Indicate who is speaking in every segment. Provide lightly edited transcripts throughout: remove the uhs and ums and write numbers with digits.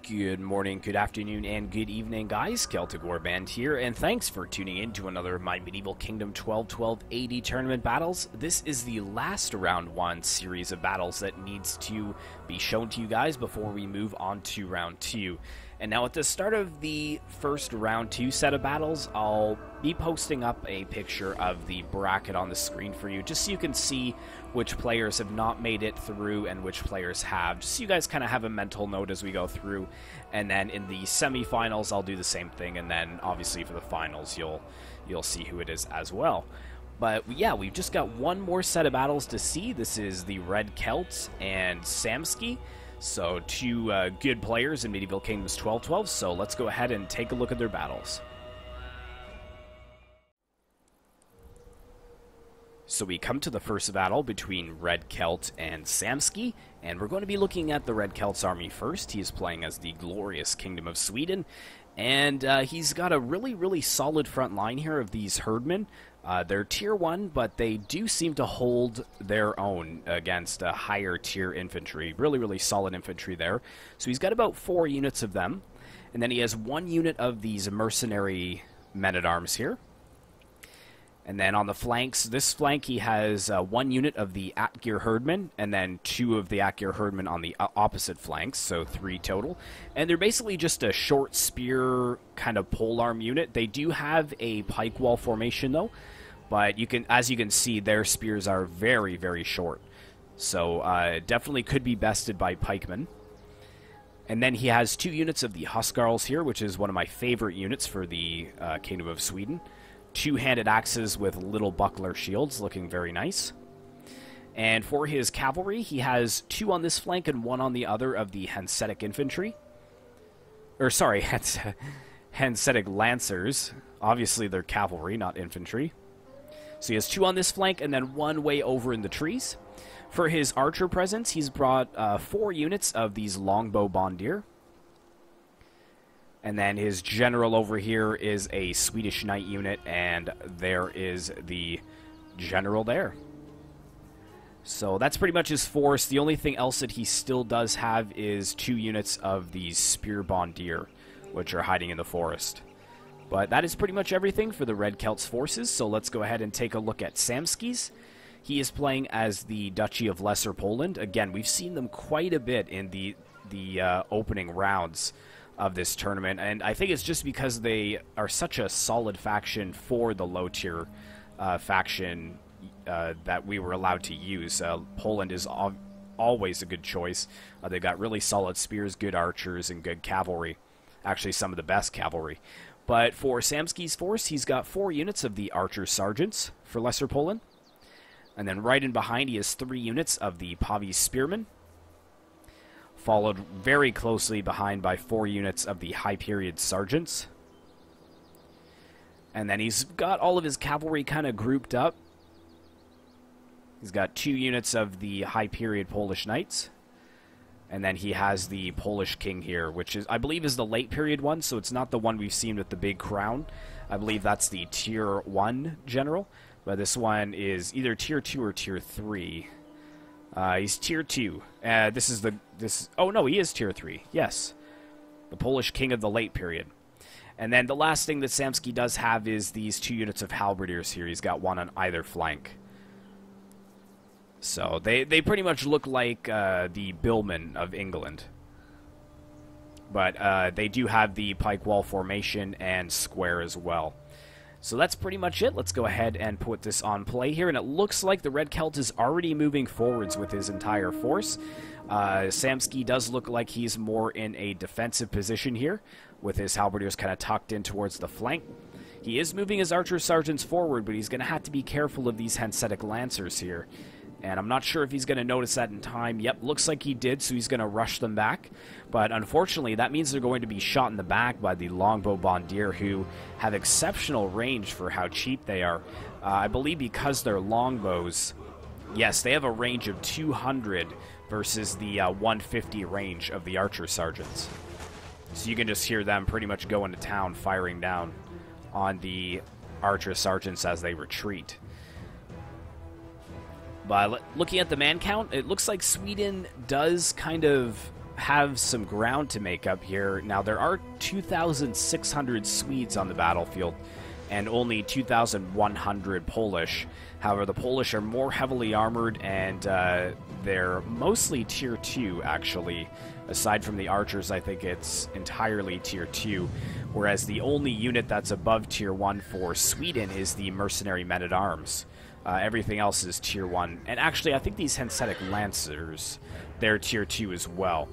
Speaker 1: Good morning, good afternoon, and good evening, guys. Celtic Warband here, and thanks for tuning in to another My Medieval Kingdom 12-12 AD tournament battles. This is the last round 1 series of battles that needs to be shown to you guys before we move on to round 2. And now at the start of the first round 2 set of battles, I'll be posting up a picture of the bracket on the screen for you, just so you can see which players have not made it through and which players have, just so you guys kind of have a mental note as we go through. And then in the semifinals, I'll do the same thing, and then obviously for the finals, you'll see who it is as well. But yeah, we've just got one more set of battles to see. This is the Red CELT and SAMSKEY. So two good players in Medieval Kingdoms 12-12, so let's go ahead and take a look at their battles. So we come to the first battle between Red CELT and SAMSKEY, and we're going to be looking at the Red CELT's army first. He is playing as the glorious Kingdom of Sweden, and he's got a really solid front line here of these herdmen. They're tier 1, but they do seem to hold their own against higher tier infantry. Really solid infantry there. So he's got about 4 units of them, and then he has 1 unit of these mercenary men-at-arms here. And then on the flanks, this flank he has 1 unit of the Atgeir herdmen, and then 2 of the Atgeir herdmen on the opposite flanks, so 3 total. And they're basically just a short spear kind of polearm unit. They do have a pike wall formation though, but as you can see, their spears are very short. So definitely could be bested by pikemen. And then he has 2 units of the Huskarls here, which is one of my favorite units for the Kingdom of Sweden. 2-handed axes with little buckler shields, looking very nice. And for his cavalry, he has 2 on this flank and 1 on the other of the Hanseatic infantry. Or sorry, Hanseatic lancers. Obviously they're cavalry, not infantry. So he has 2 on this flank and then 1 way over in the trees. For his archer presence, he's brought 4 units of these longbow bondier. And then his general over here is a Swedish knight unit, and there is the general there. So that's pretty much his force. The only thing else that he still does have is 2 units of these spear bondier, which are hiding in the forest. But that is pretty much everything for the Red CELT's forces, so let's go ahead and take a look at SAMSKEY's. He is playing as the Duchy of Lesser Poland. Again, we've seen them quite a bit in the opening rounds of this tournament, and I think it's just because they are such a solid faction for the low-tier faction that we were allowed to use. Poland is always a good choice. They've got really solid spears, good archers, and good cavalry. Actually, some of the best cavalry. But for SAMSKEY's force, he's got 4 units of the archer sergeants for Lesser Poland. And then right in behind, he has 3 units of the Pavi spearmen, followed very closely behind by 4 units of the High Period sergeants. And then he's got all of his cavalry kind of grouped up. He's got 2 units of the High Period Polish knights. And then he has the Polish king here, which is, I believe, is the late period one, so it's not the one we've seen with the big crown. I believe that's the tier 1 general, but this one is either tier 2 or tier 3. He's tier 2. Oh no, he is tier 3. Yes. The Polish king of the late period. And then the last thing that SAMSKEY does have is these 2 units of halberdiers here. He's got 1 on either flank. So they pretty much look like the billmen of England. But they do have the pike wall formation and square as well. So that's pretty much it. Let's go ahead and put this on play here. And it looks like the Red CELT is already moving forwards with his entire force. SAMSKEY does look like he's more in a defensive position here, with his halberdiers kind of tucked in towards the flank. He is moving his archer sergeants forward, but he's going to have to be careful of these Hanseatic lancers here. And I'm not sure if he's going to notice that in time. Yep, looks like he did, so he's going to rush them back. But unfortunately, that means they're going to be shot in the back by the longbow bondier, who have exceptional range for how cheap they are. I believe because they're longbows, yes, they have a range of 200 versus the 150 range of the archer sergeants. So you can just hear them pretty much go into town firing down on the archer sergeants as they retreat. But looking at the man count, it looks like Sweden does kind of have some ground to make up here. Now, there are 2,600 Swedes on the battlefield and only 2,100 Polish. However, the Polish are more heavily armored, and they're mostly Tier 2, actually. Aside from the archers, I think it's entirely Tier 2, whereas the only unit that's above Tier 1 for Sweden is the mercenary men-at-arms. Everything else is Tier 1. And actually, I think these Hanseatic Lancers, they're Tier 2 as well.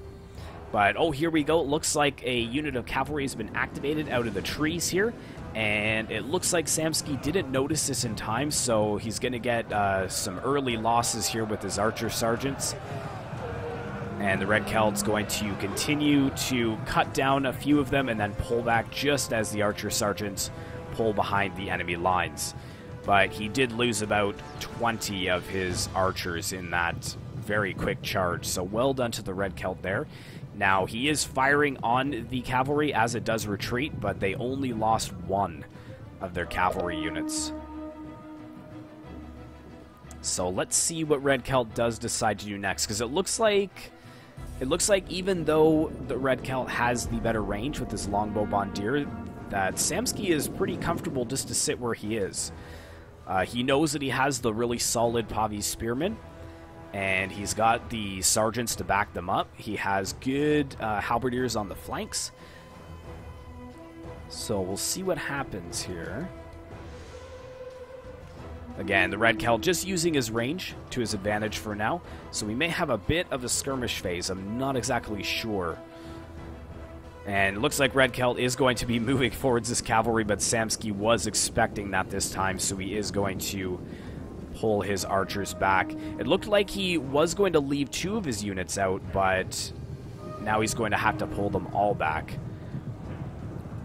Speaker 1: But, oh, here we go. It looks like a unit of cavalry has been activated out of the trees here. And it looks like SAMSKEY didn't notice this in time, so he's going to get some early losses here with his archer sergeants. And the Red Celt's going to continue to cut down a few of them and then pull back just as the archer sergeants pull behind the enemy lines. But he did lose about 20 of his archers in that very quick charge, so well done to the Red Celt there. Now, he is firing on the cavalry as it does retreat, but they only lost one of their cavalry units. So let's see what Red Celt does decide to do next, because it looks like even though the Red Celt has the better range with his longbow bombardier, that SAMSKEY is pretty comfortable just to sit where he is. He knows that he has the really solid Pavie spearmen, and he's got the sergeants to back them up. He has good halberdiers on the flanks. So we'll see what happens here. Again, the Red Celt just using his range to his advantage for now. So we may have a bit of a skirmish phase. I'm not exactly sure. And it looks like Red Celt is going to be moving forwards this cavalry, but SAMSKEY was expecting that this time, so he is going to pull his archers back. It looked like he was going to leave two of his units out, but now he's going to have to pull them all back.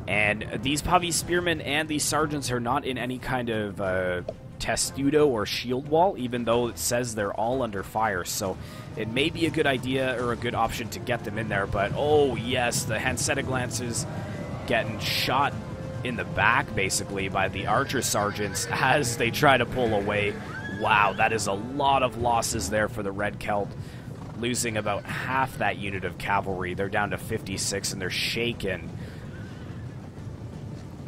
Speaker 1: And these Pavie spearmen and these sergeants are not in any kind of testudo or shield wall, even though it says they're all under fire. So it may be a good idea or a good option to get them in there. But, oh, yes, the Hanseatic Lancers getting shot in the back, basically, by the archer sergeants as they try to pull away. Wow, that is a lot of losses there for the Red Celt, losing about half that unit of cavalry. They're down to 56, and they're shaken.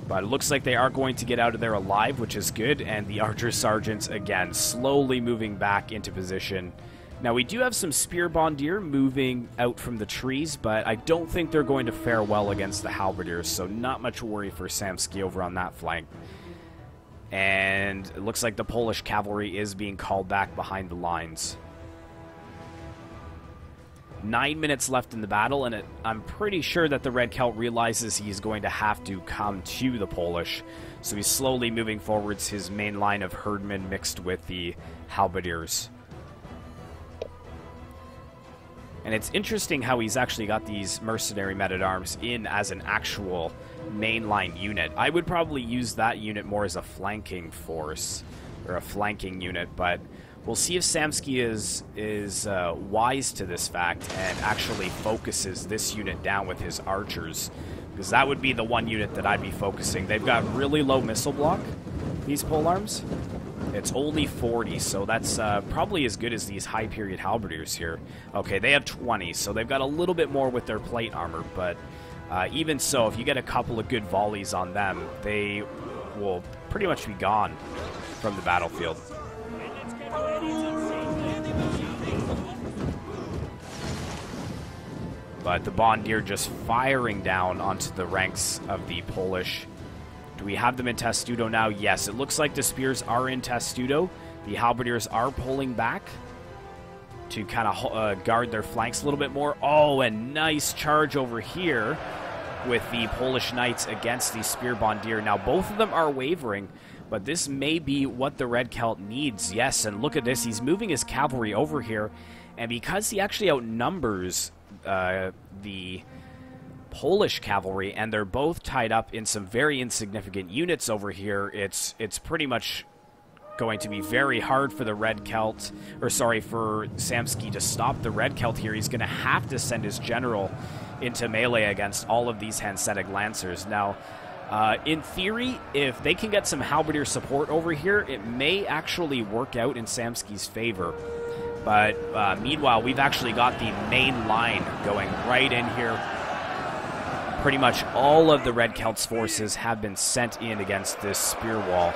Speaker 1: But it looks like they are going to get out of there alive, which is good, and the archer sergeants, again, slowly moving back into position. Now, we do have some spear bombardier moving out from the trees, but I don't think they're going to fare well against the halberdiers, so not much worry for SAMSKEY over on that flank. And it looks like the Polish cavalry is being called back behind the lines. 9 minutes left in the battle, and I'm pretty sure that the Red Celt realizes he's going to have to come to the Polish. So he's slowly moving forwards his main line of herdmen mixed with the halberdiers. And it's interesting how he's actually got these mercenary men-at-arms in as an actual mainline unit. I would probably use that unit more as a flanking force, or a flanking unit, but we'll see if SAMSKEY is wise to this fact and actually focuses this unit down with his archers, because that would be the one unit that I'd be focusing. They've got really low missile block, these polearms. It's only 40, so that's probably as good as these high period halberdiers here. Okay, they have 20, so they've got a little bit more with their plate armor, but even so, if you get a couple of good volleys on them, they will pretty much be gone from the battlefield. But the bombardier just firing down onto the ranks of the Polish. Do we have them in testudo now? Yes, it looks like the spears are in testudo. The halberdiers are pulling back to kind of guard their flanks a little bit more. Oh, and nice charge over here with the Polish knights against the spear bombardier. Now, both of them are wavering, but this may be what the Red Celt needs. Yes, and look at this. He's moving his cavalry over here, and because he actually outnumbers the Polish cavalry, and they're both tied up in some very insignificant units over here, it's pretty much going to be very hard for the Red Celt, or sorry, for SAMSKEY to stop the Red Celt here. He's going to have to send his general into melee against all of these Hanseatic Lancers. Now, in theory, if they can get some halberdier support over here, it may actually work out in SAMSKEY's favor. But meanwhile, we've actually got the main line going right in here. Pretty much all of the Red Celts forces have been sent in against this spear wall.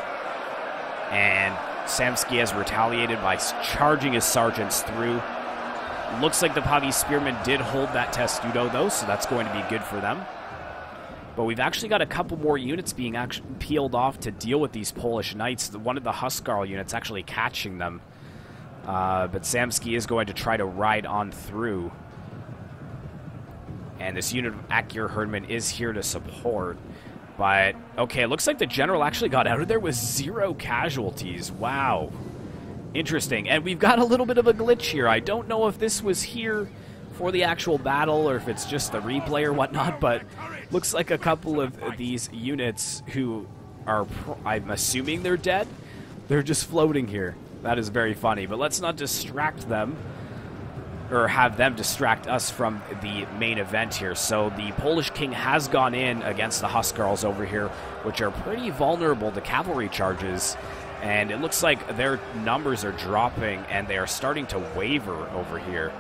Speaker 1: And SAMSKEY has retaliated by charging his sergeants through. Looks like the Pavi Spearmen did hold that Testudo, though, so that's going to be good for them. But we've actually got a couple more units being peeled off to deal with these Polish Knights. One of the Huskarl units actually catching them. But SAMSKEY is going to try to ride on through. And this unit of Akir Herdman is here to support. But, okay, it looks like the general actually got out of there with 0 casualties. Wow. Interesting. And we've got a little bit of a glitch here. I don't know if this was here for the actual battle or if it's just the replay or whatnot, but looks like a couple of these units who are, I'm assuming they're dead, they're just floating here. That is very funny, but let's not distract them or have them distract us from the main event here. So the Polish king has gone in against the Huskarls over here, which are pretty vulnerable to cavalry charges, and it looks like their numbers are dropping and they are starting to waver over here.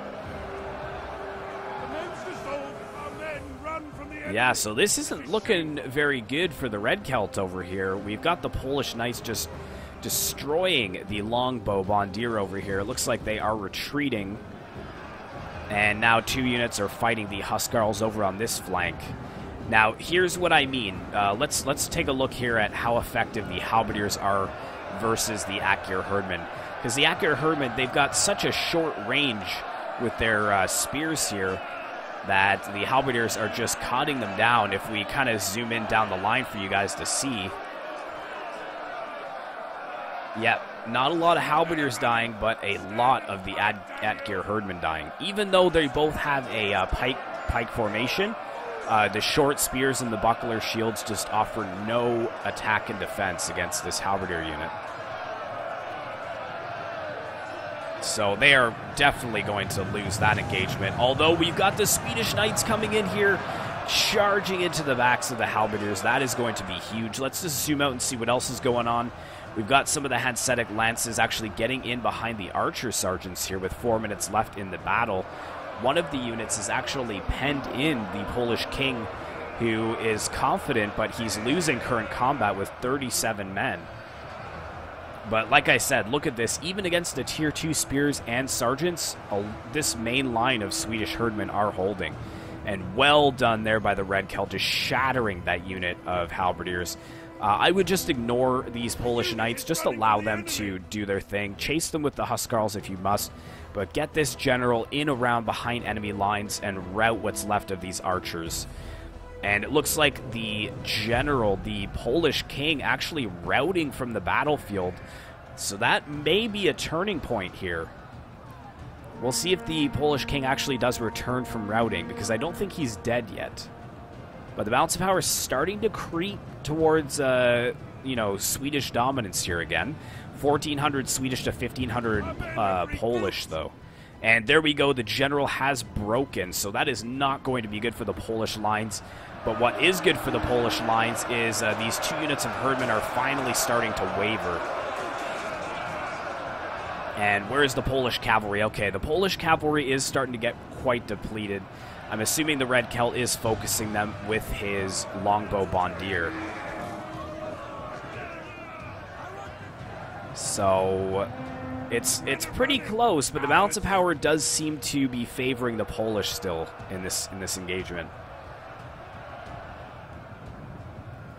Speaker 1: Yeah, so this isn't looking very good for the Red Celt over here. We've got the Polish Knights just destroying the longbow Bondir over here. It looks like they are retreating. And now 2 units are fighting the Huskarls over on this flank. Now, here's what I mean. Let's take a look here at how effective the Halberdiers are versus the Akir Herdmen. Because the Akir Herdmen, they've got such a short range with their spears here that the Halberdiers are just cutting them down. If we kind of zoom in down the line for you guys to see. Yep, not a lot of Halberdiers dying, but a lot of the Akir Herdmen dying. Even though they both have a pike formation, the short spears and the buckler shields just offer no attack and defense against this Halberdier unit. So they are definitely going to lose that engagement. Although we've got the Swedish Knights coming in here, charging into the backs of the Halberdiers. That is going to be huge. Let's just zoom out and see what else is going on. We've got some of the Hanseatic Lances actually getting in behind the Archer Sergeants here with 4 minutes left in the battle. One of the units is actually penned in the Polish king, who is confident, but he's losing current combat with 37 men. But like I said, look at this. Even against the Tier 2 spears and sergeants, this main line of Swedish herdmen are holding. And well done there by the Red Celt, just shattering that unit of Halberdiers. I would just ignore these Polish Knights, just allow them to do their thing. Chase them with the Huskarls if you must, but get this general in around behind enemy lines and rout what's left of these archers. And it looks like the general, the Polish king, actually routing from the battlefield. So that may be a turning point here. We'll see if the Polish king actually does return from routing, because I don't think he's dead yet. But the balance of power is starting to creep towards, Swedish dominance here again. 1,400 Swedish to 1,500 Polish, though. And there we go. The general has broken, so that is not going to be good for the Polish lines. But what is good for the Polish lines is these 2 units of herdmen are finally starting to waver. And where is the Polish cavalry? Okay, the Polish cavalry is starting to get quite depleted. I'm assuming the Red Celt is focusing them with his longbow Bondir. So it's pretty close, but the balance of power does seem to be favoring the Polish still in this engagement.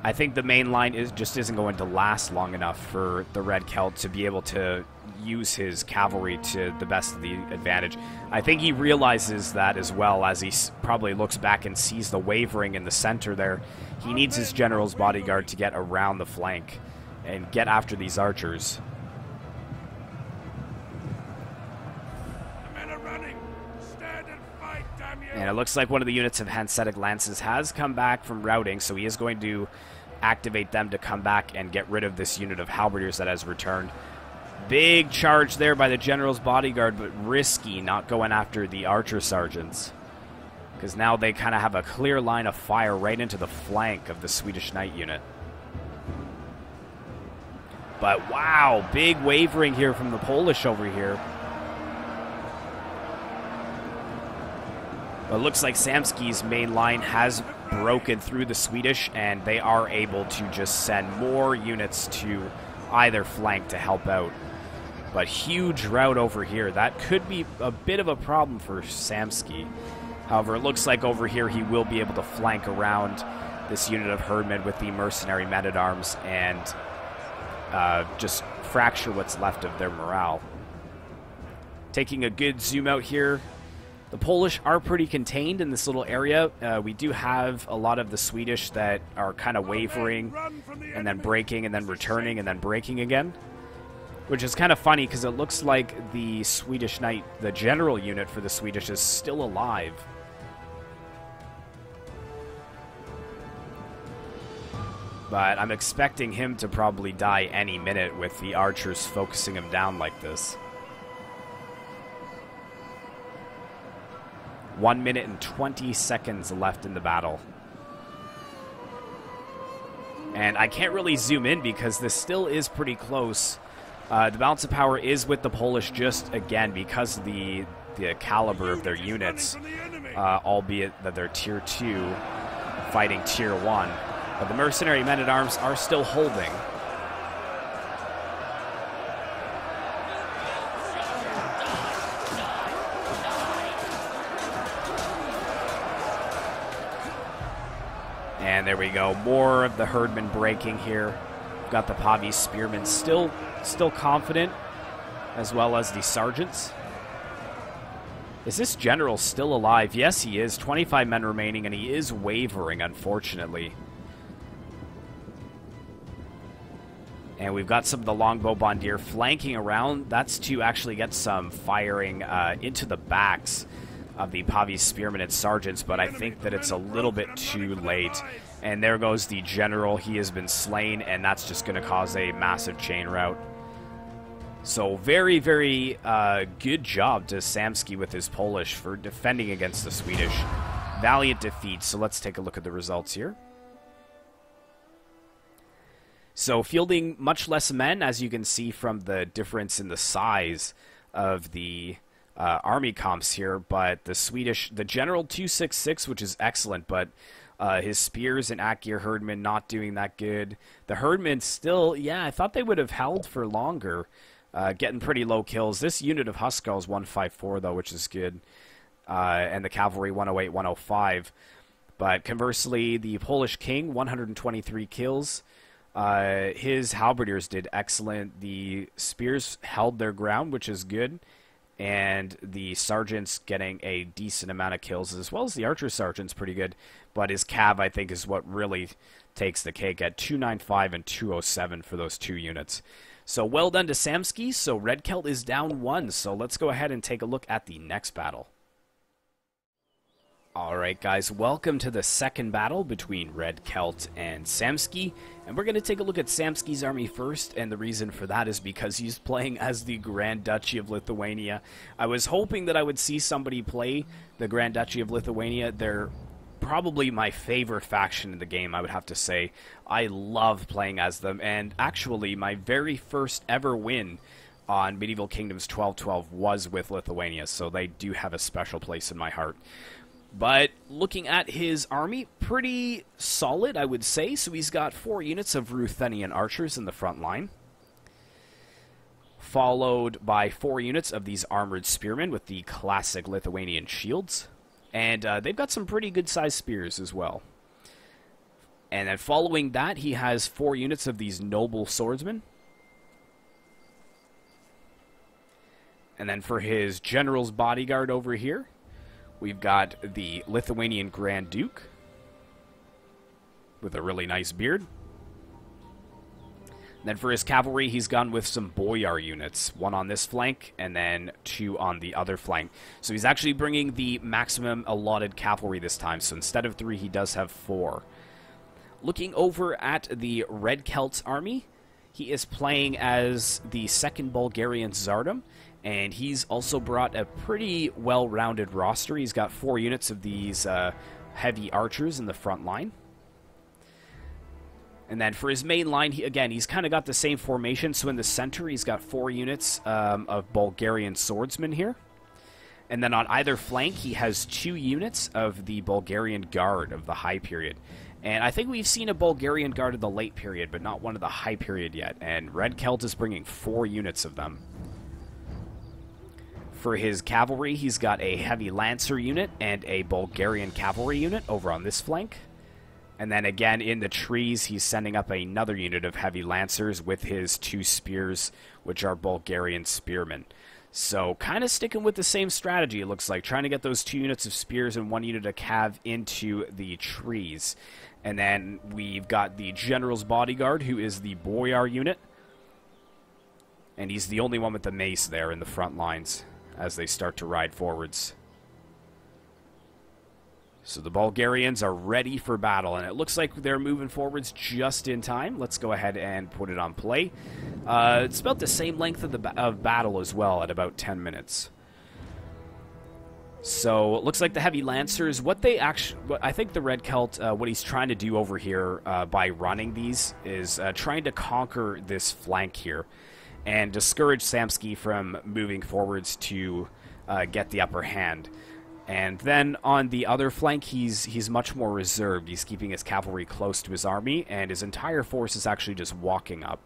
Speaker 1: I think the main line just isn't going to last long enough for the Red Celt to be able to use his cavalry to the best of the advantage. I think he realizes that as well, as he probably looks back and sees the wavering in the center there. He needs his general's bodyguard to get around the flank and get after these archers. And it looks like one of the units of Hanseatic Lances has come back from routing, so he is going to activate them to come back and get rid of this unit of Halberdiers that has returned. Big charge there by the general's bodyguard, but risky not going after the archer sergeants, because now they kind of have a clear line of fire right into the flank of the Swedish Knight unit. But wow, big wavering here from the Polish over here. But it looks like Samskey's main line has broken through the Swedish, and they are able to just send more units to either flank to help out. But huge rout over here. That could be a bit of a problem for Samskey. However, it looks like over here he will be able to flank around this unit of Herdmen with the mercenary men-at-arms and just fracture what's left of their morale. Taking a good zoom out here, the Polish are pretty contained in this little area. We do have a lot of the Swedish that are kind of wavering and then breaking and then returning and then breaking again, which is kind of funny because it looks like the Swedish Knight, the general unit for the Swedish, is still alive. But I'm expecting him to probably die any minute with the archers focusing him down like this. 1 minute and 20 seconds left in the battle. And I can't really zoom in because this still is pretty close. The balance of power is with the Polish just, again, because of the caliber of their units, albeit that they're Tier 2 fighting Tier 1. But the mercenary men-at-arms are still holding. And there we go. More of the Herdmen breaking here. We've got the Pavie Spearmen still confident, as well as the sergeants. Is this general still alive? Yes, he is. 25 men remaining, and he is wavering, unfortunately. And we've got some of the longbow bombardier flanking around. That's to actually get some firing into the backs of the Pavie Spearmen and Sergeants, but I think that it's a little bit too late. And there goes the general. He has been slain, and that's just going to cause a massive chain rout. So very, very good job to Samskey with his Polish for defending against the Swedish. Valiant defeat. So let's take a look at the results here. So fielding much less men, as you can see from the difference in the size of the army comps here, but the Swedish, the General 266, which is excellent, but his spears and Akir Herdmen not doing that good. The Herdmen still, yeah, I thought they would have held for longer, getting pretty low kills. This unit of Huskarls 154, though, which is good, and the Cavalry 108, 105. But conversely, the Polish King, 123 kills. His halberdiers did excellent. The spears held their ground, which is good. And the sergeants getting a decent amount of kills, as well as the archer sergeants, pretty good. But his cav, I think, is what really takes the cake at 295 and 207 for those two units. So well done to Samskey. So Red Celt is down 1. So let's go ahead and take a look at the next battle. Alright guys, welcome to the second battle between Red Celt and Samskey, and we're going to take a look at Samskey's army first, and the reason for that is because he's playing as the Grand Duchy of Lithuania. I was hoping that I would see somebody play the Grand Duchy of Lithuania. They're probably my favorite faction in the game, I would have to say. I love playing as them, and actually my very first ever win on Medieval Kingdoms 1212 was with Lithuania, so they do have a special place in my heart. But looking at his army, pretty solid, I would say. So he's got 4 units of Ruthenian archers in the front line, followed by 4 units of these armored spearmen with the classic Lithuanian shields. And they've got some pretty good-sized spears as well. And then following that, he has 4 units of these noble swordsmen. And then for his general's bodyguard over here, we've got the Lithuanian Grand Duke with a really nice beard. And then for his cavalry, he's gone with some Boyar units. 1 on this flank, and then 2 on the other flank. So he's actually bringing the maximum allotted cavalry this time. So instead of 3, he does have 4. Looking over at the Red Celt's army, he is playing as the 2nd Bulgarian Tsardom. And he's also brought a pretty well-rounded roster. He's got 4 units of these heavy archers in the front line. And then for his main line, he's kind of got the same formation. So in the center, he's got 4 units of Bulgarian swordsmen here. And then on either flank, he has 2 units of the Bulgarian Guard of the High Period. And I think we've seen a Bulgarian Guard of the Late Period, but not one of the High Period yet. And Red Celt is bringing 4 units of them. For his cavalry, he's got a Heavy Lancer unit and a Bulgarian Cavalry unit over on this flank. And then again, in the trees, he's sending up another unit of Heavy Lancers with his 2 spears, which are Bulgarian Spearmen. So, kind of sticking with the same strategy, it looks like. Trying to get those 2 units of spears and 1 unit of cav into the trees. And then we've got the General's Bodyguard, who is the Boyar unit. And he's the only one with the mace there in the front lines as they start to ride forwards. So the Bulgarians are ready for battle, and it looks like they're moving forwards just in time. Let's go ahead and put it on play. It's about the same length of battle as well, at about 10 minutes. So it looks like the Heavy Lancers, I think the Red Celt, what he's trying to do over here by running these is trying to conquer this flank here and discourage SAMSKEY from moving forwards to get the upper hand. And then on the other flank, he's much more reserved. He's keeping his cavalry close to his army, and his entire force is actually just walking up.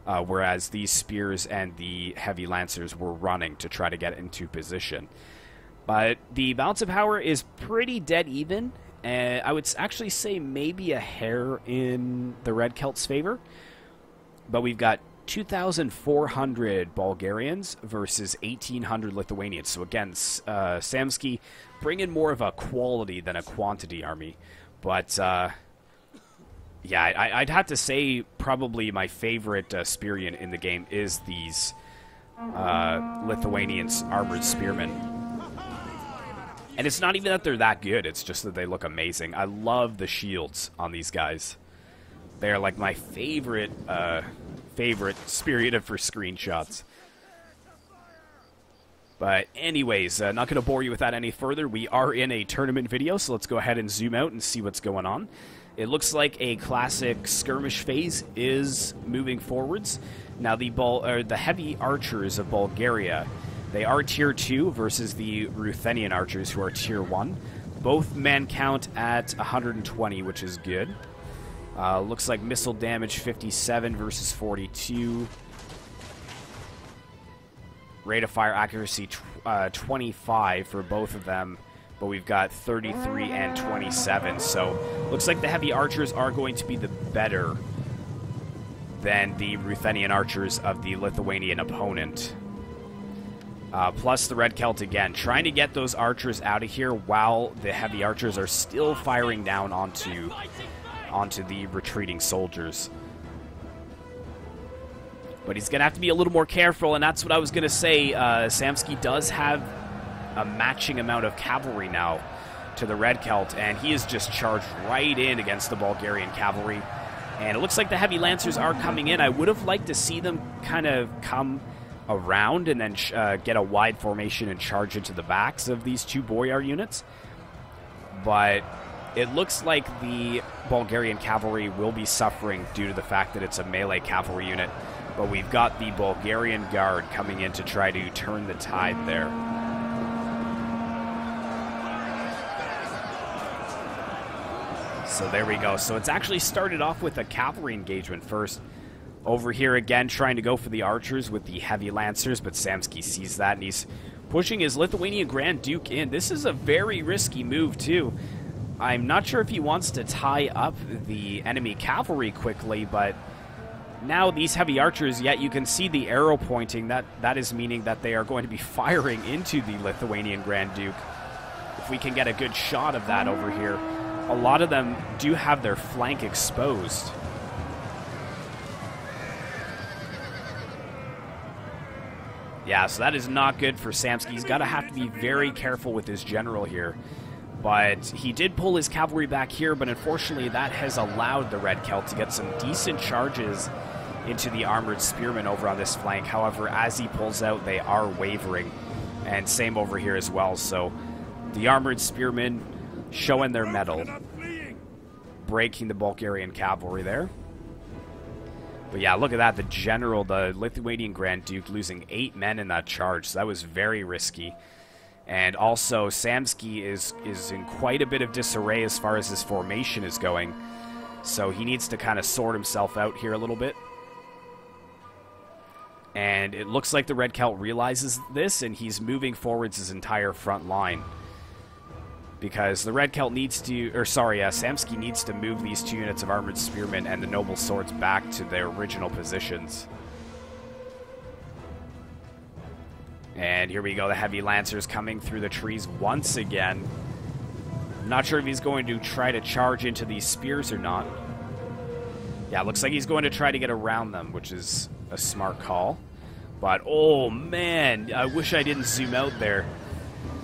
Speaker 1: Whereas these spears and the Heavy Lancers were running to try to get into position. But the balance of power is pretty dead even. I would actually say maybe a hair in the Red Celt's favor. But we've got 2,400 Bulgarians versus 1,800 Lithuanians. So again, SAMSKEY bringing more of a quality than a quantity army. But yeah, I'd have to say probably my favorite Spearian in the game is these Lithuanians armored spearmen. And it's not even that they're that good, it's just that they look amazing. I love the shields on these guys. They're like my favorite Spearian for screenshots. But anyways, not going to bore you with that any further. We are in a tournament video, so let's go ahead and zoom out and see what's going on. It looks like a classic skirmish phase is moving forwards. Now the heavy archers of Bulgaria, they are tier 2 versus the Ruthenian archers who are tier 1. Both men count at 120, which is good. Looks like missile damage 57 versus 42. Rate of fire accuracy 25 for both of them, but we've got 33 and 27. So looks like the heavy archers are going to be the better than the Ruthenian archers of the Lithuanian opponent. Plus the Red Celt again, trying to get those archers out of here while the heavy archers are still firing down onto the retreating soldiers. But he's going to have to be a little more careful, and that's what I was going to say. SAMSKEY does have a matching amount of cavalry now to the Red Celt, and he has just charged right in against the Bulgarian cavalry. And it looks like the Heavy Lancers are coming in. I would have liked to see them kind of come around and then get a wide formation and charge into the backs of these 2 Boyar units. But it looks like the Bulgarian cavalry will be suffering due to the fact that it's a melee cavalry unit. But we've got the Bulgarian Guard coming in to try to turn the tide there. So there we go. So it's actually started off with a cavalry engagement first. Over here again, trying to go for the archers with the Heavy Lancers, but SAMSKEY sees that, and he's pushing his Lithuanian Grand Duke in. This is a very risky move, too. I'm not sure if he wants to tie up the enemy cavalry quickly, but now these heavy archers, yet you can see the arrow pointing. That is meaning that they are going to be firing into the Lithuanian Grand Duke. If we can get a good shot of that over here. A lot of them do have their flank exposed. Yeah, so that is not good for SAMSKEY. He's got to have to be very careful with his general here. But he did pull his cavalry back here, but unfortunately that has allowed the Red Celt to get some decent charges into the armored spearmen over on this flank. However, as he pulls out, they are wavering. And same over here as well. So the armored spearmen showing their mettle, breaking the Bulgarian cavalry there. But yeah, look at that. The general, the Lithuanian Grand Duke, losing 8 men in that charge. So that was very risky. And also, SAMSKEY is in quite a bit of disarray as far as his formation is going. So he needs to kind of sort himself out here a little bit. And it looks like the Red Celt realizes this, and he's moving forwards his entire front line. Because the Red Celt needs to, SAMSKEY needs to move these 2 units of armored spearmen and the noble swords back to their original positions. And here we go, the heavy lancers coming through the trees once again. I'm not sure if he's going to try to charge into these spears or not. Yeah, it looks like he's going to try to get around them, which is a smart call. But, oh man, I wish I didn't zoom out there,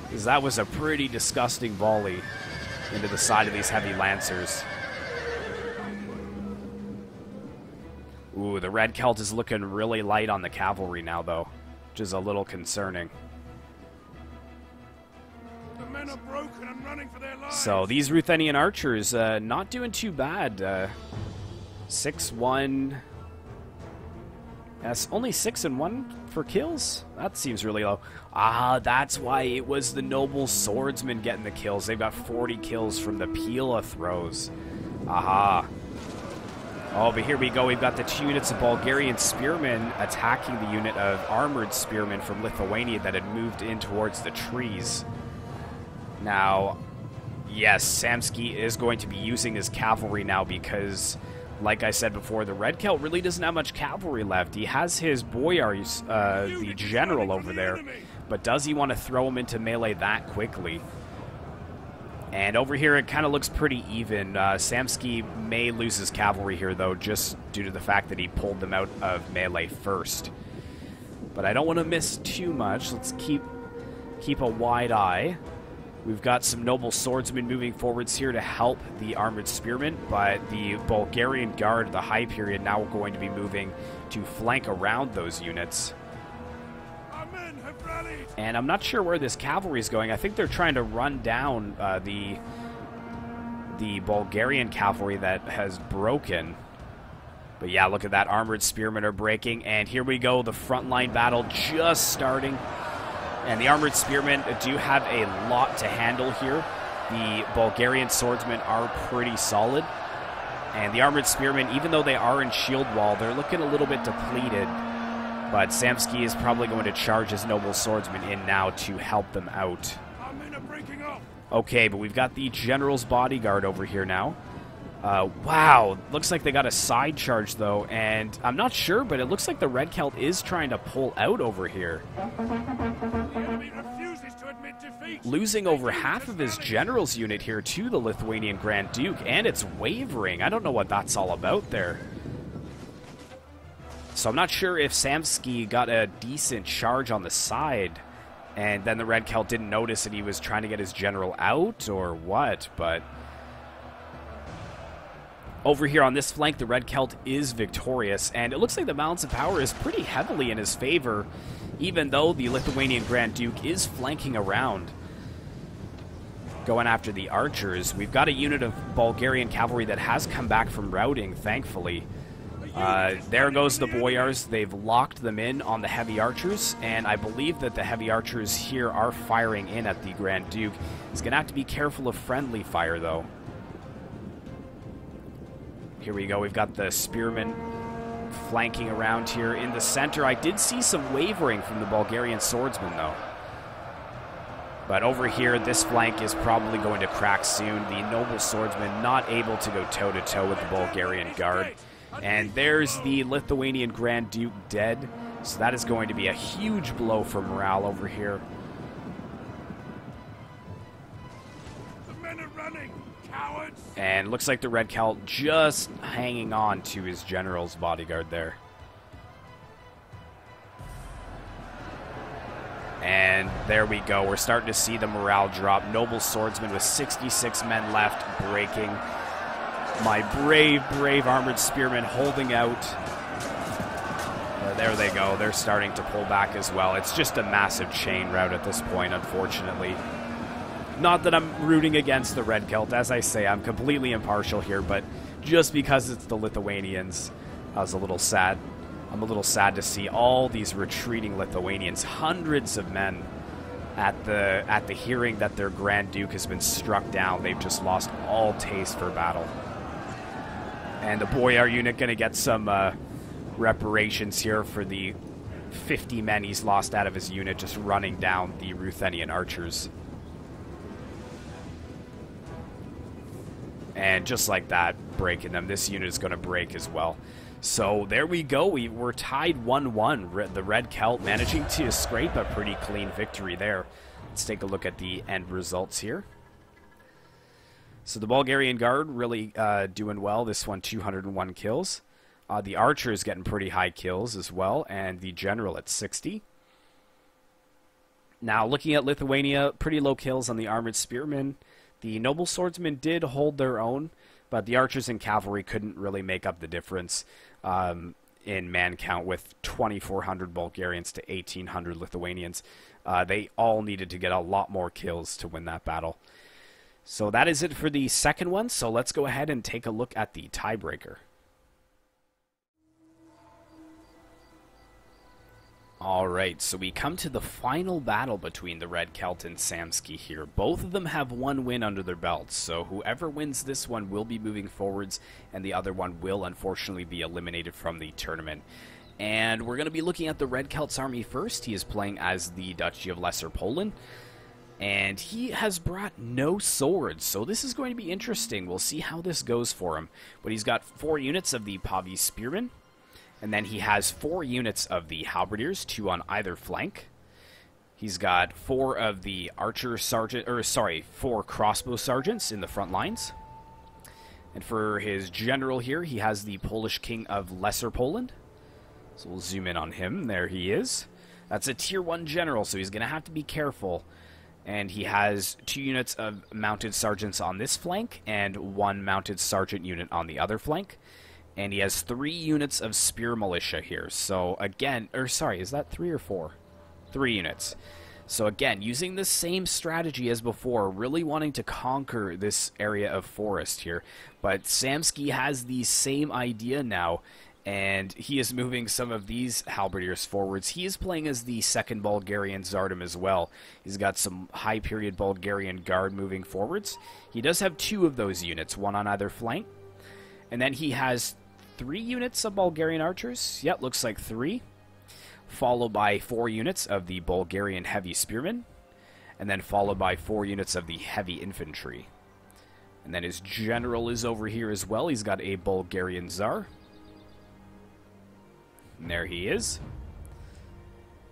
Speaker 1: because that was a pretty disgusting volley into the side of these heavy lancers. Ooh, the Red Celt is looking really light on the cavalry now, though, which is a little concerning.
Speaker 2: The men are broken and running for their lives.
Speaker 1: So these Ruthenian archers not doing too bad. 6-1. That's only 6-1 for kills? That seems really low. Ah, that's why it was the noble swordsman getting the kills. They've got 40 kills from the Pila throws. Aha. Oh, but here we go. We've got the 2 units of Bulgarian spearmen attacking the unit of armored spearmen from Lithuania that had moved in towards the trees. Now, yes, SAMSKEY is going to be using his cavalry now because, like I said before, the Red Celt really doesn't have much cavalry left. He has his Boyars, the general over there, but does he want to throw him into melee that quickly? And over here, it kind of looks pretty even. SAMSKEY may lose his cavalry here, though, just due to the fact that he pulled them out of melee first. But I don't want to miss too much. Let's keep a wide eye. We've got some noble swordsmen moving forwards here to help the armored spearmen, but the Bulgarian Guard, the high period, now going to be moving to flank around those units.
Speaker 2: Our men have rallied.
Speaker 1: And I'm not sure where this cavalry is going. I think they're trying to run down the Bulgarian cavalry that has broken. But yeah, look at that. Armored spearmen are breaking, and here we go. The frontline battle just starting. And the armored spearmen do have a lot to handle here. The Bulgarian swordsmen are pretty solid. And the armored spearmen, even though they are in shield wall, they're looking a little bit depleted. But SAMSKEY is probably going to charge his noble swordsmen in now to help them out.
Speaker 2: Our men are breaking off.
Speaker 1: Okay, but we've got the general's bodyguard over here now. Wow, looks like they got a side charge, though, and I'm not sure, but it looks like the Red Celt is trying to pull out over here.
Speaker 2: The enemy refuses to admit defeat.
Speaker 1: Losing over half of his general's unit here to the Lithuanian Grand Duke, and it's wavering. I don't know what that's all about there. So I'm not sure if SAMSKEY got a decent charge on the side, and then the Red Celt didn't notice and he was trying to get his general out, or what, but over here on this flank, the Red Celt is victorious, and it looks like the balance of power is pretty heavily in his favor, even though the Lithuanian Grand Duke is flanking around, going after the archers. We've got a unit of Bulgarian cavalry that has come back from routing, thankfully. There goes the Boyars. They've locked them in on the heavy archers, and I believe that the heavy archers here are firing in at the Grand Duke. He's going to have to be careful of friendly fire, though. Here we go. We've got the spearmen flanking around here in the center. I did see some wavering from the Bulgarian swordsmen, though. But over here, this flank is probably going to crack soon. The noble swordsman not able to go toe-to-toe with the Bulgarian guard. And there's the Lithuanian Grand Duke dead. So that is going to be a huge blow for morale over here.
Speaker 2: The men are running, cowards.
Speaker 1: And looks like the Red Celt just hanging on to his general's bodyguard there. And there we go. We're starting to see the morale drop. Noble swordsman with 66 men left breaking. My brave, brave armored spearmen holding out. There they go. They're starting to pull back as well. It's just a massive chain rout at this point, unfortunately. Not that I'm rooting against the Red Celt. As I say, I'm completely impartial here, but just because it's the Lithuanians, I was a little sad. I'm a little sad to see all these retreating Lithuanians, hundreds of men, at the hearing that their Grand Duke has been struck down. They've just lost all taste for battle. And the Boyar unit going to get some reparations here for the 50 men he's lost out of his unit just running down the Ruthenian archers. And just like that, breaking them. This unit is going to break as well. So there we go. We're tied 1-1. The Red Celt managing to scrape a pretty clean victory there. Let's take a look at the end results here. So the Bulgarian Guard really doing well. This one, 201 kills. The Archer is getting pretty high kills as well, and the General at 60. Now, looking at Lithuania, pretty low kills on the Armored Spearmen. The Noble Swordsmen did hold their own, but the Archers and Cavalry couldn't really make up the difference in man count with 2,400 Bulgarians to 1,800 Lithuanians. They all needed to get a lot more kills to win that battle. So that is it for the second one, so let's go ahead and take a look at the tiebreaker. Alright, so we come to the final battle between the Red Celt and SAMSKEY here. Both of them have one win under their belts, so whoever wins this one will be moving forwards, and the other one will unfortunately be eliminated from the tournament. And we're going to be looking at the Red Celt's army first. He is playing as the Duchy of Lesser Poland, and he has brought no swords, so this is going to be interesting. We'll see how this goes for him. But he's got 4 units of the Pavi Spearmen. And then he has 4 units of the Halberdiers, 2 on either flank. He's got 4 of the Archer Sergeant, 4 Crossbow Sergeants in the front lines. And for his general here, he has the Polish King of Lesser Poland. So we'll zoom in on him. There he is. That's a Tier 1 general, so he's going to have to be careful. And he has 2 units of Mounted Sergeants on this flank, and 1 Mounted Sergeant unit on the other flank. And he has 3 units of Spear Militia here. So again, is that 3 or 4? 3 units. So again, using the same strategy as before, really wanting to conquer this area of forest here. But SAMSKEY has the same idea now, and he is moving some of these Halberdiers forwards. He is playing as the 2nd Bulgarian Tsardom as well. He's got some high period Bulgarian Guard moving forwards. He does have 2 of those units, 1 on either flank. And then he has 3 units of Bulgarian archers. Yep, looks like 3. Followed by 4 units of the Bulgarian heavy spearmen. And then followed by 4 units of the heavy infantry. And then his general is over here as well. He's got a Bulgarian Tsar. And there he is.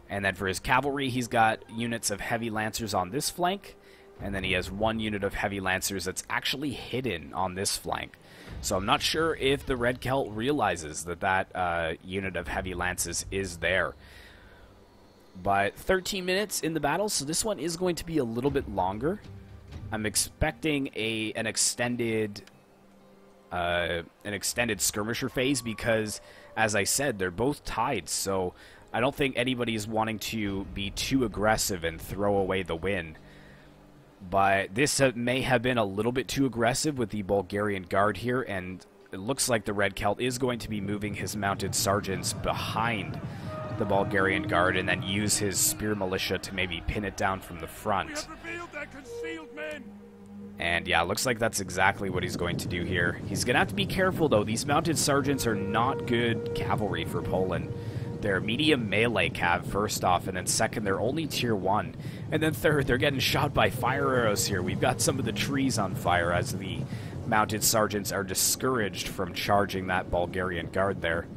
Speaker 1: And then for his cavalry, he's got units of heavy lancers on this flank. And then he has 1 unit of heavy lancers that's actually hidden on this flank. So I'm not sure if the Red Celt realizes that unit of heavy lances is there. But 13 minutes in the battle, so this one is going to be a little bit longer. I'm expecting an extended skirmisher phase because, as I said, they're both tied. So I don't think anybody's wanting to be too aggressive and throw away the win. But this may have been a little bit too aggressive with the Bulgarian Guard here, and it looks like the Red Celt is going to be moving his mounted sergeants behind the Bulgarian Guard and then use his Spear Militia to maybe pin it down from the front. And yeah, looks like that's exactly what he's going to do here. He's going to have to be careful, though. These mounted sergeants are not good cavalry for Poland. They're medium melee cav, first off, and then second, they're only tier 1. And then third, they're getting shot by fire arrows here. We've got some of the trees on fire as the mounted sergeants are discouraged from charging that Bulgarian Guard there.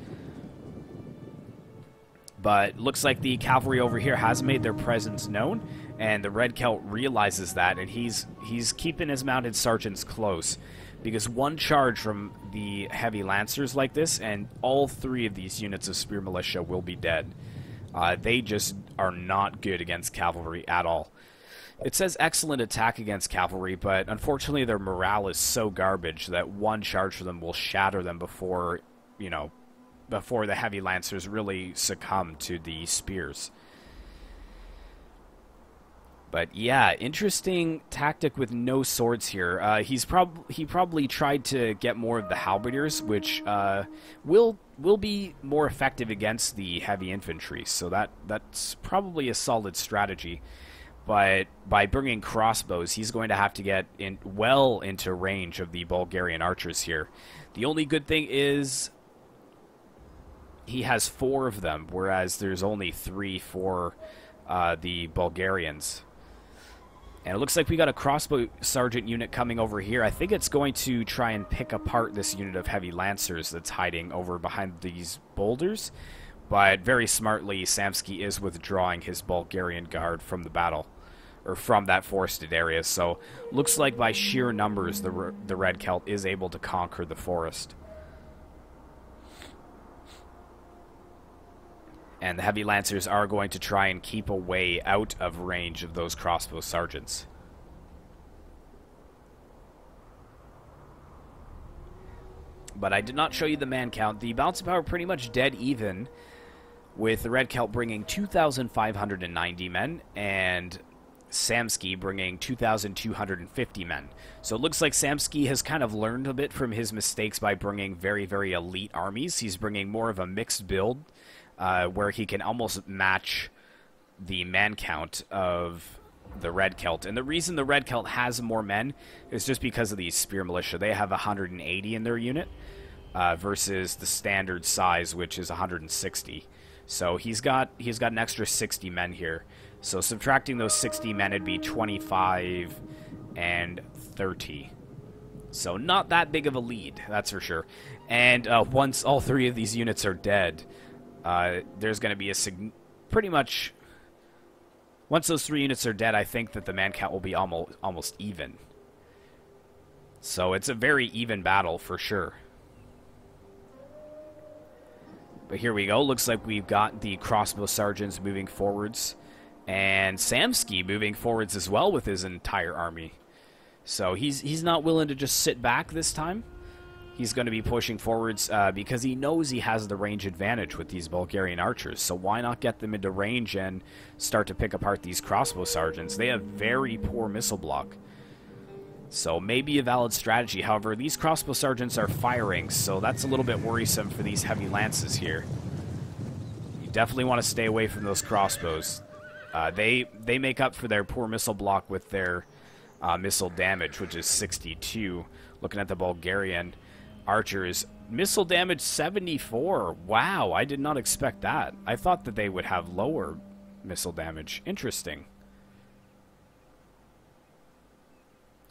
Speaker 1: But looks like the cavalry over here has made their presence known, and the Red Celt realizes that, and he's keeping his mounted sergeants close. Because 1 charge from the heavy lancers like this, and all 3 of these units of Spear Militia will be dead. They just are not good against cavalry at all. It says excellent attack against cavalry, but unfortunately their morale is so garbage that 1 charge for them will shatter them before, before the heavy lancers really succumb to the spears. But yeah, interesting tactic with no swords here. He probably tried to get more of the halberdiers, which will be more effective against the heavy infantry. So that's probably a solid strategy. But by bringing crossbows, he's going to have to get well into range of the Bulgarian archers here. The only good thing is he has 4 of them, whereas there's only 3 for the Bulgarians. And it looks like we got a crossbow sergeant unit coming over here. I think it's going to try and pick apart this unit of heavy lancers that's hiding over behind these boulders. But very smartly, SAMSKEY is withdrawing his Bulgarian guard from the battle, or from that forested area. So looks like by sheer numbers, the Red Celt is able to conquer the forest. And the heavy lancers are going to try and keep away out of range of those crossbow sergeants. But I did not show you the man count. The balance of power pretty much dead even, with the Red Celt bringing 2,590 men and SAMSKEY bringing 2,250 men. So it looks like SAMSKEY has kind of learned a bit from his mistakes by bringing very, very elite armies. He's bringing more of a mixed build, where he can almost match the man count of the Red Celt. And the reason the Red Celt has more men is just because of these spear militia. They have 180 in their unit versus the standard size, which is 160. So he's got an extra 60 men here. So subtracting those 60 men, it'd be 25 and 30. So not that big of a lead, that's for sure. And once all 3 of these units are dead, there's going to be a pretty much... Once those 3 units are dead, I think that the man count will be almost even. So it's a very even battle for sure. But here we go. Looks like we've got the crossbow sergeants moving forwards. And SAMSKEY moving forwards as well with his entire army. So he's not willing to just sit back this time. He's going to be pushing forwards because he knows he has the range advantage with these Bulgarian archers. So why not get them into range and start to pick apart these crossbow sergeants? They have very poor missile block. So maybe a valid strategy. However, these crossbow sergeants are firing, so that's a little bit worrisome for these heavy lances here. You definitely want to stay away from those crossbows. They make up for their poor missile block with their missile damage, which is 62. Looking at the Bulgarian archers, missile damage 74. Wow, I did not expect that. I thought that they would have lower missile damage. Interesting.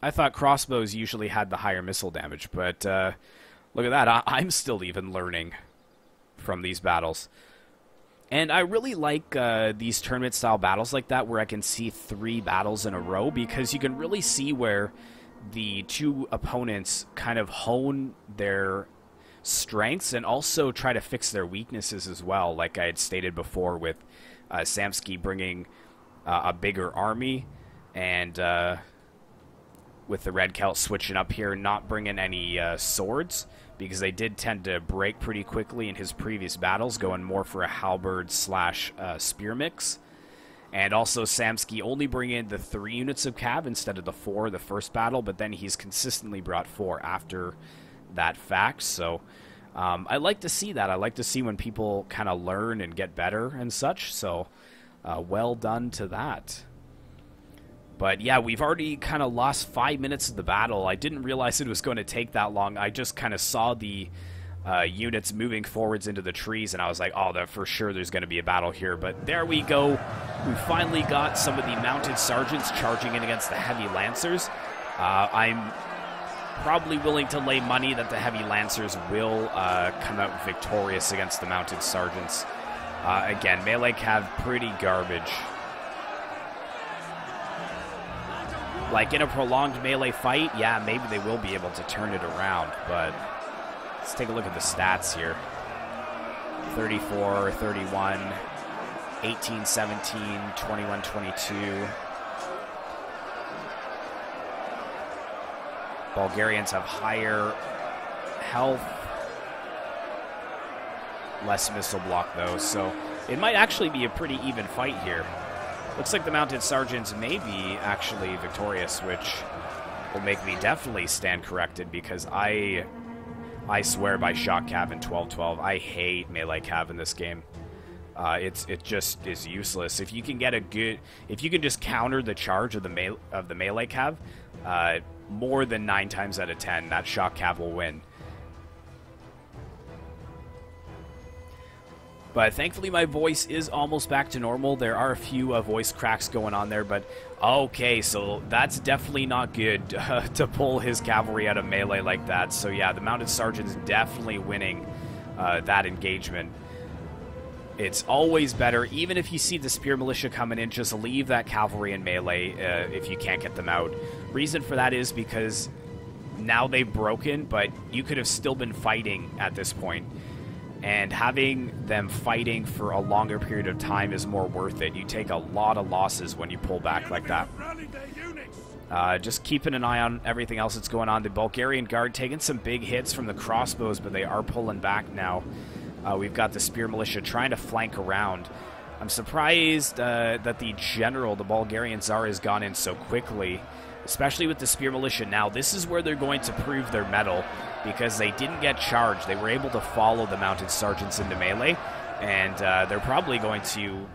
Speaker 1: I thought crossbows usually had the higher missile damage, but look at that. I'm still even learning from these battles. And I really like these tournament-style battles like that where I can see 3 battles in a row, because you can really see where the 2 opponents kind of hone their strengths and also try to fix their weaknesses as well, like I had stated before with SAMSKEY bringing a bigger army and... with the Red Celt switching up here, not bringing any swords, because they did tend to break pretty quickly in his previous battles, going more for a halberd slash spear mix. And also SAMSKEY only bringing the 3 units of cav instead of the 4 the first battle, but then he's consistently brought 4 after that fact. So I like to see that. I like to see when people kind of learn and get better and such. So well done to that. But yeah, we've already kind of lost 5 minutes of the battle. I didn't realize it was going to take that long. I just kind of saw the units moving forwards into the trees, and I was like, oh, for sure there's going to be a battle here. But there we go. We finally got some of the mounted sergeants charging in against the heavy lancers. I'm probably willing to lay money that the heavy lancers will come out victorious against the mounted sergeants. Again, melee cav pretty garbage. Like, in a prolonged melee fight, yeah, maybe they will be able to turn it around, but let's take a look at the stats here. 34, 31, 18, 17, 21, 22. Bulgarians have higher health. Less missile block, though, so it might actually be a pretty even fight here. Looks like the mounted sergeants may be actually victorious, which will make me definitely stand corrected, because I swear by shot cav in 12-12. I hate melee cav in this game. it just is useless. If you can get if you can just counter the charge of the melee cav, more than 9 times out of 10, that shock cav will win. But thankfully my voice is almost back to normal. There are a few voice cracks going on there, but okay, so that's definitely not good to pull his cavalry out of melee like that. So yeah, the Mounted Sergeant's definitely winning that engagement. It's always better, even if you see the Spear Militia coming in, just leave that cavalry in melee if you can't get them out. Reason for that is because now they've broken, but you could have still been fighting at this point. And having them fighting for a longer period of time is more worth it. You take a lot of losses when you pull back like that. Just keeping an eye on everything else that's going on. The Bulgarian Guard taking some big hits from the crossbows, but they are pulling back now. We've got the Spear Militia trying to flank around. I'm surprised that the general, the Bulgarian Tsar, has gone in so quickly, especially with the Spear Militia now. This is where they're going to prove their mettle, because they didn't get charged. They were able to follow the Mounted Sergeants into melee, and they're probably going to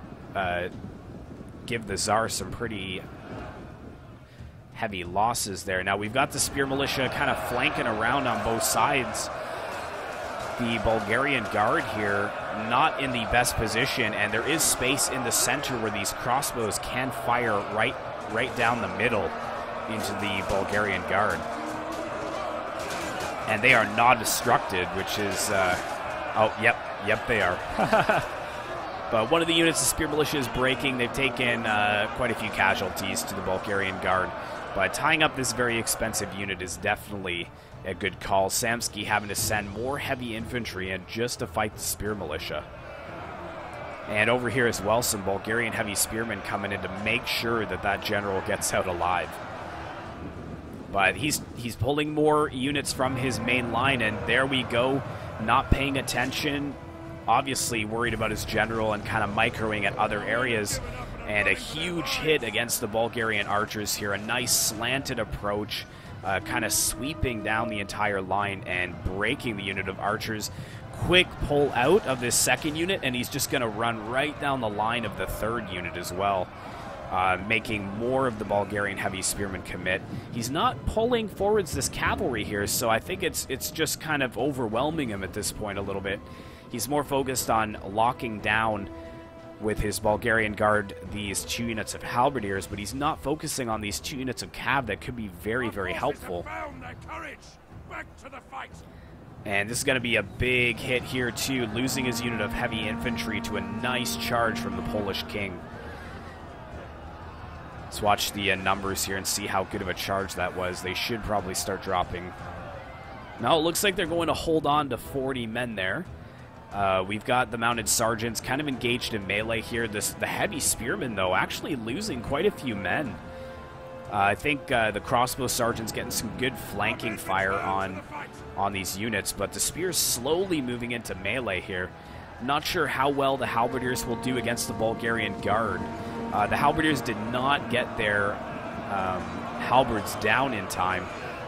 Speaker 1: give the Tsar some pretty heavy losses there. Now we've got the Spear Militia kind of flanking around on both sides. The Bulgarian Guard here not in the best position, and there is space in the center where these crossbows can fire right down the middle into the Bulgarian Guard. And they are not obstructed, which is... oh, yep, they are. But one of the units of Spear Militia is breaking. They've taken quite a few casualties to the Bulgarian Guard. But tying up this very expensive unit is definitely a good call. SAMSKEY having to send more heavy infantry in just to fight the Spear Militia. And over here as well, some Bulgarian heavy spearmen coming in to make sure that that general gets out alive. But he's pulling more units from his main line, and there we go, not paying attention, obviously worried about his general and kind of microing at other areas. And a huge hit against the Bulgarian archers here, a nice slanted approach, kind of sweeping down the entire line and breaking the unit of archers. Quick pull out of this second unit, and he's just going to run right down the line of the third unit as well. Making more of the Bulgarian heavy spearmen commit. He's not pulling forwards this cavalry here, so I think it's just kind of overwhelming him at this point a little bit. He's more focused on locking down with his Bulgarian Guard these 2 units of halberdiers, but he's not focusing on these 2 units of cav that could be very, very helpful. And this is going to be a big hit here too, losing his unit of heavy infantry to a nice charge from the Polish king. Let's watch the numbers here and see how good of a charge that was. They should probably start dropping. Now it looks like they're going to hold on to 40 men there. We've got the Mounted Sergeants kind of engaged in melee here. The heavy spearmen, though, actually losing quite a few men. I think the crossbow sergeant's getting some good flanking fire on these units, but the spear's slowly moving into melee here. Not sure how well the halberdiers will do against the Bulgarian Guard. The halberdiers did not get their halberds down in time,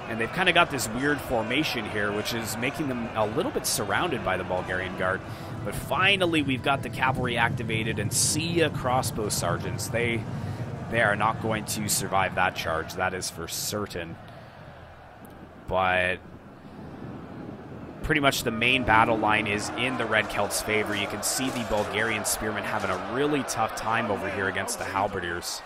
Speaker 1: and they've kind of got this weird formation here, which is making them a little bit surrounded by the Bulgarian Guard. But finally, we've got the cavalry activated, and see ya, crossbow sergeants. They are not going to survive that charge, that is for certain. But pretty much the main battle line is in the Red Celts' favor. You can see the Bulgarian spearmen having a really tough time over here against the halberdiers.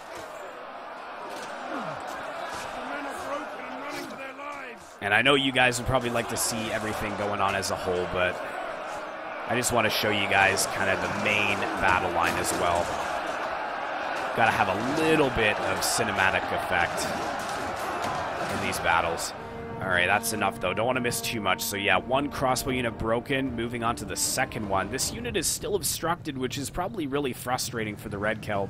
Speaker 1: And I know you guys would probably like to see everything going on as a whole, but I just want to show you guys kind of the main battle line as well. Got to have a little bit of cinematic effect in these battles. All right, that's enough, though. Don't want to miss too much. So, yeah, 1 crossbow unit broken. Moving on to the second one. This unit is still obstructed, which is probably really frustrating for the Red Celt.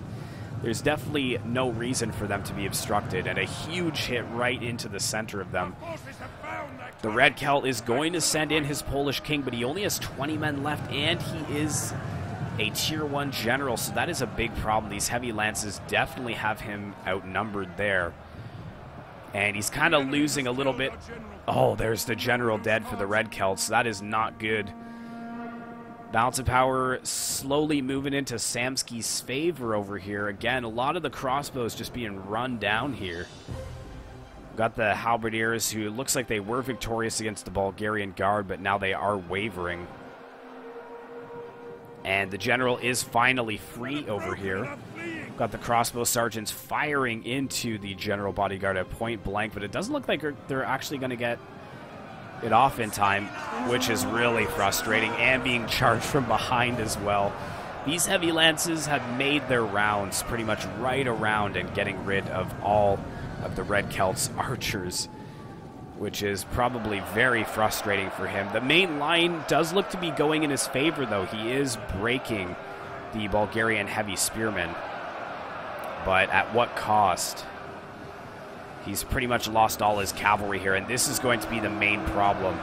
Speaker 1: There's definitely no reason for them to be obstructed, and a huge hit right into the center of them. The Red Celt is going to send in his Polish king, but he only has 20 men left, and he is a Tier 1 general, so that is a big problem. These heavy lances definitely have him outnumbered there. And he's kind of losing a little bit. Oh, there's the general dead for the Red Celts. That is not good. Balance of power slowly moving into SAMSKEY's favor over here. Again, a lot of the crossbows just being run down here. Got the halberdiers, who looks like they were victorious against the Bulgarian guard, but now they are wavering. And the general is finally free over here. Got the crossbow sergeants firing into the general bodyguard at point blank, but it doesn't look like they're actually going to get it off in time, which is really frustrating, and being charged from behind as well. These heavy lances have made their rounds pretty much right around and getting rid of all of the Red Celt's archers, which is probably very frustrating for him. The main line does look to be going in his favor, though. He is breaking the Bulgarian heavy spearmen, but at what cost? He's pretty much lost all his cavalry here, and this is going to be the main problem.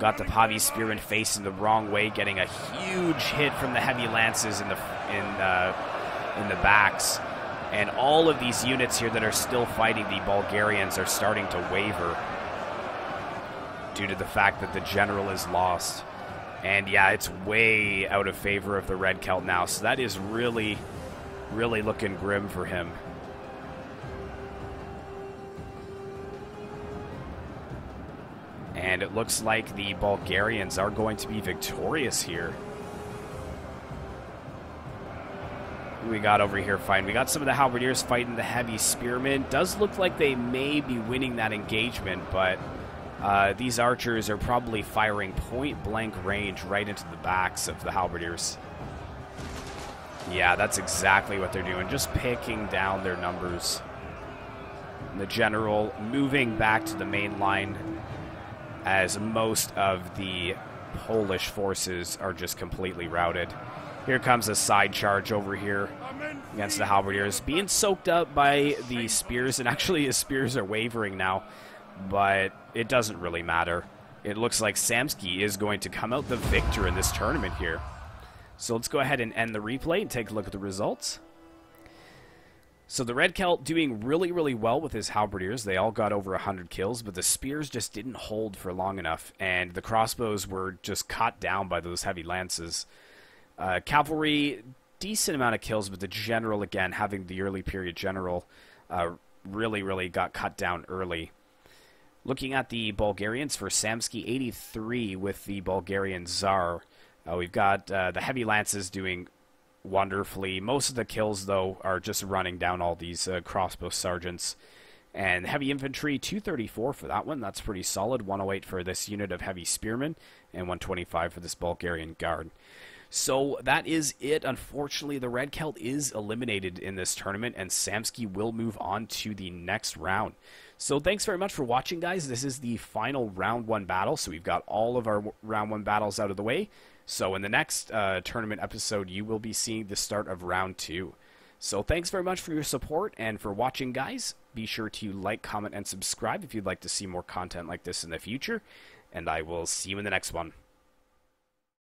Speaker 1: Got the Pavi spearmen facing the wrong way, getting a huge hit from the heavy lances in the backs. And all of these units here that are still fighting the Bulgarians are starting to waver due to the fact that the general is lost. And yeah, it's way out of favor of the Red Celt now, so that is really, really looking grim for him. And it looks like the Bulgarians are going to be victorious here. We got over here fighting. We got some of the halberdiers fighting the heavy spearmen. Does look like they may be winning that engagement, but these archers are probably firing point blank range right into the backs of the halberdiers. Yeah, that's exactly what they're doing, just picking down their numbers. And the general moving back to the main line, as most of the Polish forces are just completely routed. Here comes a side charge over here against the halberdiers, being soaked up by the spears, and actually his spears are wavering now, but it doesn't really matter. It looks like SAMSKEY is going to come out the victor in this tournament here. So let's go ahead and end the replay and take a look at the results. So the Red Celt doing really, really well with his halberdiers. They all got over 100 kills, but the spears just didn't hold for long enough, and the crossbows were just cut down by those heavy lances. Cavalry, decent amount of kills, but the general, again, having the early period general, really, really got cut down early. Looking at the Bulgarians for SAMSKEY, 83 with the Bulgarian Tsar. We've got the heavy lances doing wonderfully. Most of the kills, though, are just running down all these crossbow sergeants. And heavy infantry, 234 for that one. That's pretty solid. 108 for this unit of heavy spearmen, and 125 for this Bulgarian guard. So that is it. Unfortunately, the Red Celt is eliminated in this tournament, and SAMSKEY will move on to the next round. So thanks very much for watching, guys. This is the final round 1 battle, so we've got all of our round 1 battles out of the way. So in the next tournament episode, you will be seeing the start of round 2. So thanks very much for your support and for watching, guys. Be sure to like, comment, and subscribe if you'd like to see more content like this in the future. And I will see you in the next one.